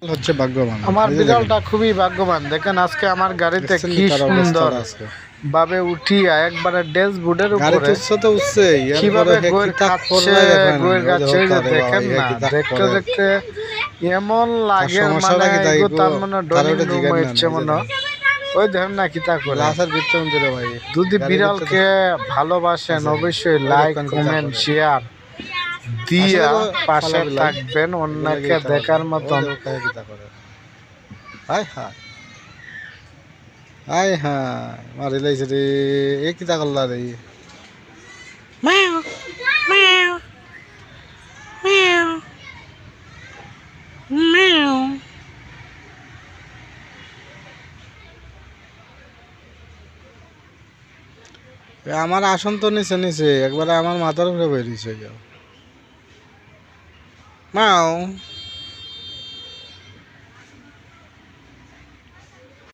হচ্ছে ভাগ্যবান। আমার বিড়ালটা খুবই ভাগ্যবান। দেখেন আজকে আমার গাড়িতে কি সুন্দর ভাবে উঠিয়া একবারে ড্যাশবোর্ডের উপরে কিভাবে গোয়ের খাচ্ছে, গোয়ের গাছে দেখেন না, দেখতে দেখতে এমন লাগে মানে তার মনে ড্রয়িং রুম হচ্ছে মনে ওই দেখেন না কিতা করে। যদি বিড়ালকে ভালোবাসেন অবশ্যই লাইক কমেন্ট শেয়ার দিয়া পাশে থাকবেন অন্যকে দেখার মতন। হাই হাই হাই হাই মারি লাইছে রে, এ কিতা করলা রে? Meow, meow, meow, meow. আমার আসন তো নিচে নিচে একবারে আমার মাথার উপরে বেরিয়েছে। মাও